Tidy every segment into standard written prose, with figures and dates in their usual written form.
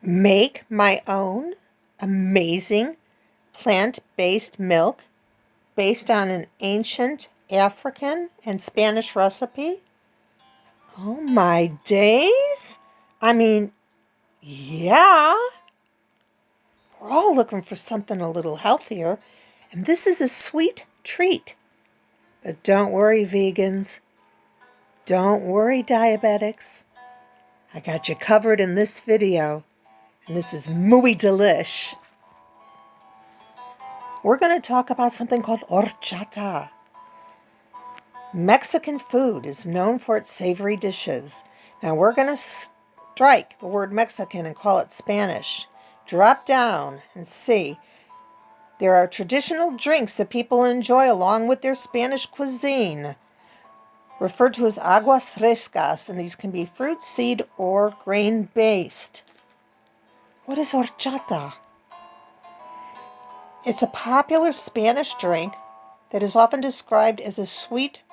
Make my own amazing plant-based milk based on an ancient African and Spanish recipe? Oh my days! I mean, yeah. We're all looking for something a little healthier, and this is a sweet treat. But don't worry, vegans. Don't worry, diabetics. I got you covered in this video, and this is muy delish. We're going to talk about something called horchata. Mexican food is known for its savory dishes. Now we're going to strike the word Mexican and call it Spanish. Drop down and see. There are traditional drinks that people enjoy along with their Spanish cuisine, referred to as aguas frescas, and these can be fruit, seed, or grain-based. What is horchata? It's a popular Spanish drink that is often described as a sweet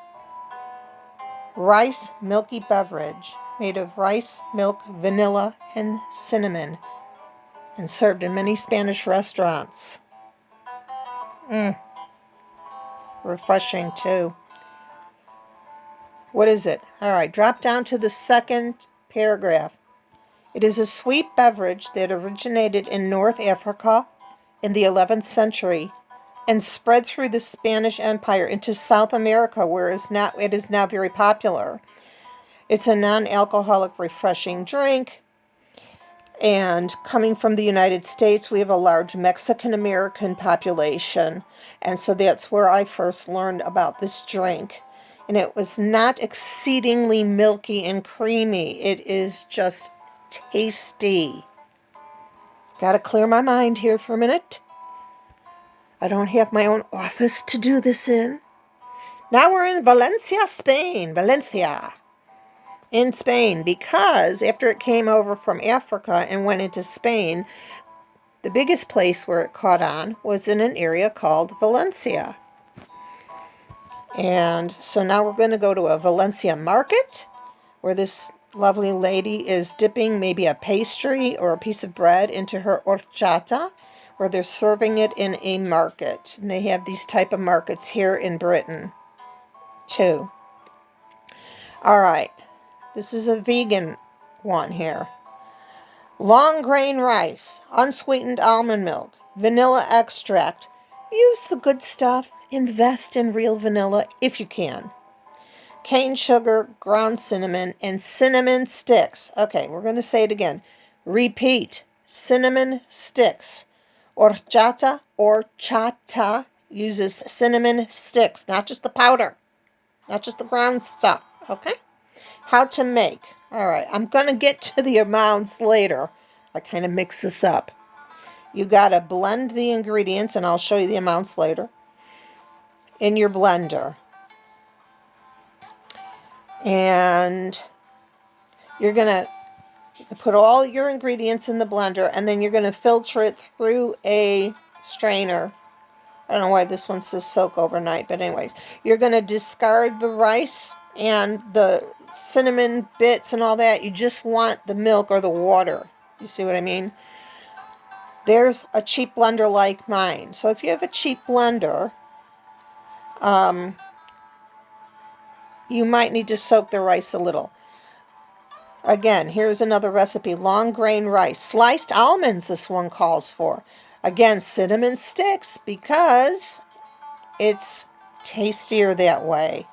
rice milky beverage made of rice, milk, vanilla, and cinnamon, and served in many Spanish restaurants. Refreshing too. What is it? All right, drop down to the second paragraph. It is a sweet beverage that originated in North Africa in the 11th century and spread through the Spanish Empire into South America, where it is now very popular. It's a non-alcoholic, refreshing drink. And coming from the United States, we have a large Mexican-American population. And so that's where I first learned about this drink. And it was not exceedingly milky and creamy. It is just tasty. Gotta clear my mind here for a minute. I don't have my own office to do this in. Now we're in Valencia, Spain. Valencia. In Spain, because after it came over from Africa and went into Spain, the biggest place where it caught on was in an area called Valencia. And so now we're going to go to a Valencia market where this lovely lady is dipping maybe a pastry or a piece of bread into her horchata, where they're serving it in a market. And they have these type of markets here in Britain too. All right. This is a vegan one here. Long grain rice, unsweetened almond milk, vanilla extract. Use the good stuff. Invest in real vanilla if you can. Cane sugar, ground cinnamon, and cinnamon sticks. Okay, we're going to say it again. Repeat. Cinnamon sticks. Horchata uses cinnamon sticks, not just the powder, not just the ground stuff. Okay? How to make. All right, I'm going to get to the amounts later. I kind of mix this up. You got to blend the ingredients, and I'll show you the amounts later, in your blender. And you're going to put all your ingredients in the blender, and then you're going to filter it through a strainer. I don't know why this one says soak overnight, but anyways. You're going to discard the rice and the cinnamon bits and all that. You just want the milk or the water. You see what I mean? There's a cheap blender like mine. So if you have a cheap blender, you might need to soak the rice a little. Again, here's another recipe. Long grain rice. Sliced almonds, this one calls for. Again, cinnamon sticks because it's tastier that way.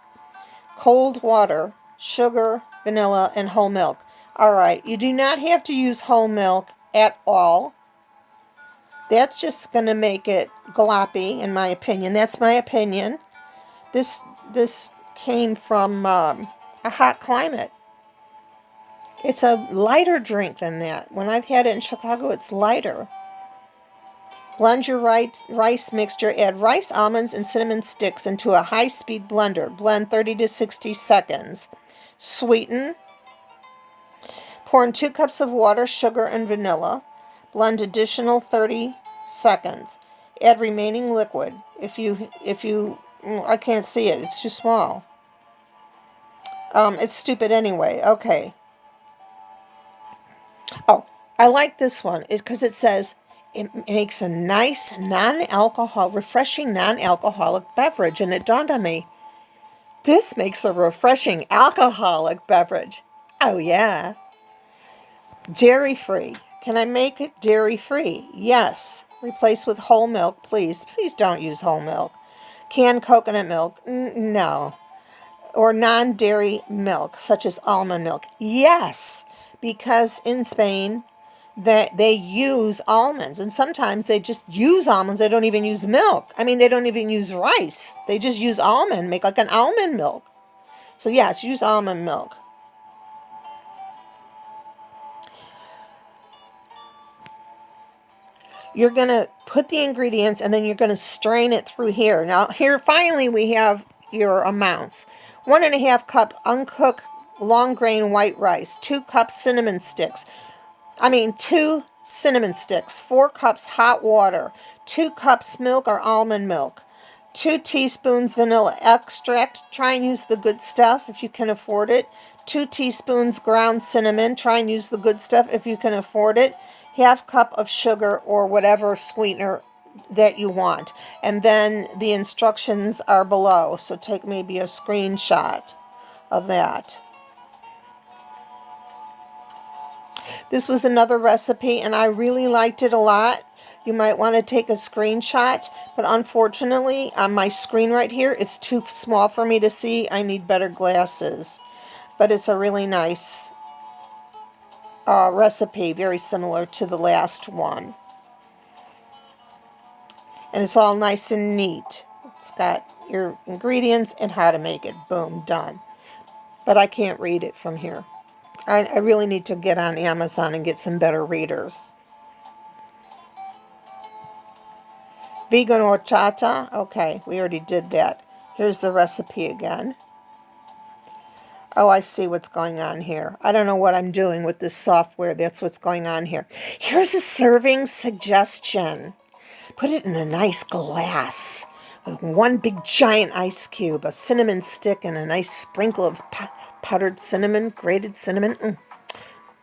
Cold water, sugar, vanilla, and whole milk. All right, you do not have to use whole milk at all. That's just going to make it gloppy, in my opinion. That's my opinion. This came from a hot climate. It's a lighter drink than that. When I've had it in Chicago, it's lighter. Blend your rice mixture. Add rice, almonds, and cinnamon sticks into a high-speed blender. Blend 30 to 60 seconds. Sweeten. Pour in 2 cups of water, sugar, and vanilla. Blend additional 30 seconds. Add remaining liquid. If you, I can't see it. It's too small. It's stupid anyway. Okay. Oh, I like this one because it says it makes a nice refreshing non-alcoholic beverage. And it dawned on me, this makes a refreshing alcoholic beverage. Oh yeah. Dairy-free. Can I make it dairy-free? Yes. Replace with whole milk, please. Please don't use whole milk. Canned coconut milk? No. Or non-dairy milk, such as almond milk? Yes. Because in Spain, they use almonds, and sometimes they just use almonds. They don't even use milk. I mean, they don't even use rice. They just use almond, make like an almond milk. So yes, use almond milk. You're going to put the ingredients, and then you're going to strain it through here. Now, here finally we have your amounts. 1.5 cup uncooked long grain white rice, 2 cups cinnamon sticks. 2 cinnamon sticks, 4 cups hot water, 2 cups milk or almond milk, 2 teaspoons vanilla extract. Try and use the good stuff if you can afford it. 2 teaspoons ground cinnamon. Try and use the good stuff if you can afford it. Half cup of sugar or whatever sweetener that you want. And then the instructions are below, so take maybe a screenshot of that. This was another recipe, and I really liked it a lot. You might want to take a screenshot, but unfortunately, on my screen right here, it's too small for me to see. I need better glasses. But it's a really nice recipe, very similar to the last one. And it's all nice and neat. It's got your ingredients and how to make it. Boom, done. But I can't read it from here. I really need to get on Amazon and get some better readers. Vegan horchata. Okay, we already did that. Here's the recipe again. Oh, I see what's going on here. I don't know what I'm doing with this software. That's what's going on here. Here's a serving suggestion. Put it in a nice glass with 1 big giant ice cube, a cinnamon stick, and a nice sprinkle of powdered cinnamon, grated cinnamon.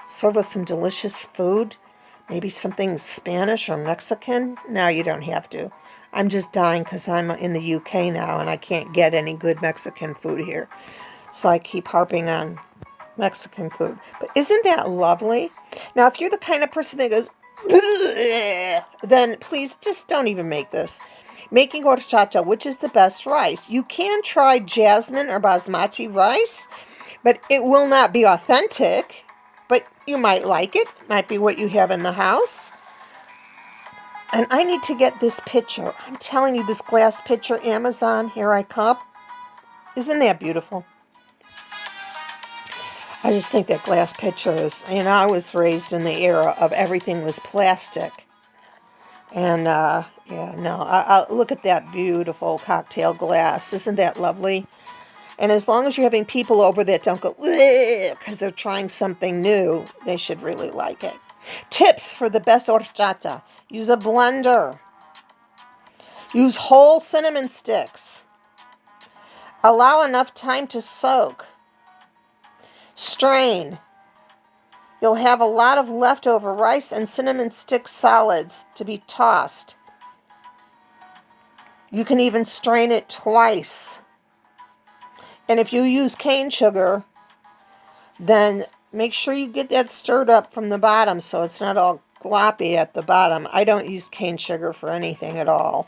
Serve with some delicious food. Maybe something Spanish or Mexican. No, you don't have to. I'm just dying because I'm in the UK now and I can't get any good Mexican food here. So I keep harping on Mexican food. But isn't that lovely? Now, if you're the kind of person that goes, then please just don't even make this. Making horchata, which is the best rice. You can try jasmine or basmati rice, but it will not be authentic. But you might like it. Might be what you have in the house. And I need to get this picture. I'm telling you, this glass picture, Amazon, here I come. Isn't that beautiful? I just think that glass picture is, I was raised in the era of everything was plastic. And, look at that beautiful cocktail glass. Isn't that lovely? And as long as you're having people over that don't go, because they're trying something new, they should really like it. Tips for the best horchata. Use a blender. Use whole cinnamon sticks. Allow enough time to soak. Strain. You'll have a lot of leftover rice and cinnamon stick solids to be tossed. You can even strain it twice. And if you use cane sugar, then make sure you get that stirred up from the bottom so it's not all gloppy at the bottom. I don't use cane sugar for anything at all.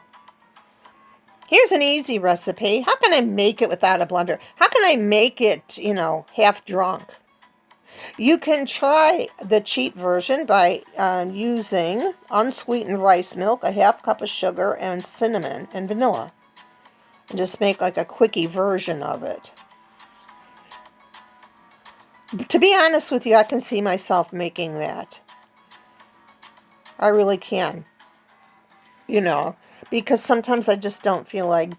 Here's an easy recipe. How can I make it without a blender? How can I make it, half drunk? You can try the cheap version by using unsweetened rice milk, a half cup of sugar, and cinnamon and vanilla. And just make like a quickie version of it. To be honest with you, I can see myself making that. I really can. Because sometimes I just don't feel like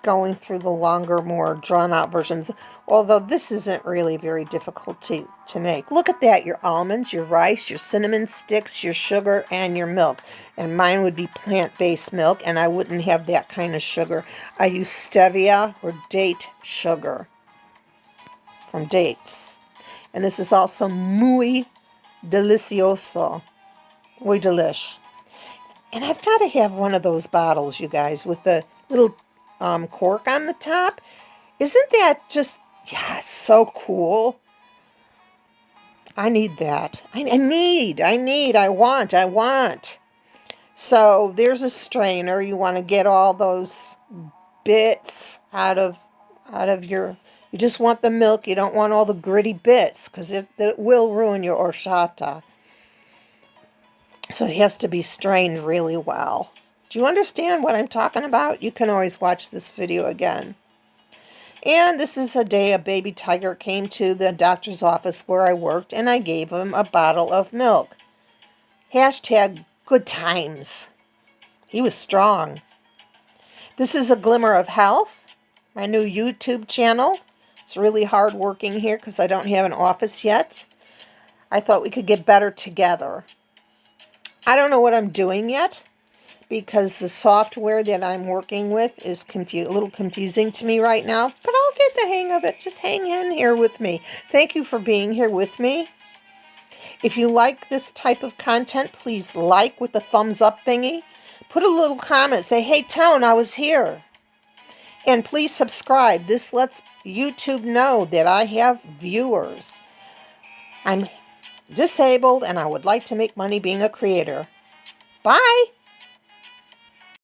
going through the longer, more drawn-out versions, although this isn't really very difficult to make. Look at that, your almonds, your rice, your cinnamon sticks, your sugar, and your milk. And mine would be plant-based milk, and I wouldn't have that kind of sugar. I use stevia or date sugar from dates. And this is also muy delicioso. Oy delish. And I've got to have one of those bottles, you guys, with the little cork on the top. Isn't that just, yeah, so cool? I need that. I want. So there's a strainer. You want to get all those bits out of your, you just want the milk. You don't want all the gritty bits because it will ruin your horchata. So it has to be strained really well. Do you understand what I'm talking about? You can always watch this video again. And this is a day a baby tiger came to the doctor's office where I worked, and I gave him a bottle of milk. Hashtag good times. He was strong. This is a Glimmer of Health, my new YouTube channel. It's really hard working here because I don't have an office yet. I thought we could get better together. I don't know what I'm doing yet because the software that I'm working with is a little confusing to me right now, but I'll get the hang of it. Just hang in here with me. Thank you for being here with me. If you like this type of content, please like with the thumbs up thingy. Put a little comment. Say, hey, Tone, I was here. And please subscribe. This lets YouTube know that I have viewers. I'm disabled and I would like to make money being a creator. Bye.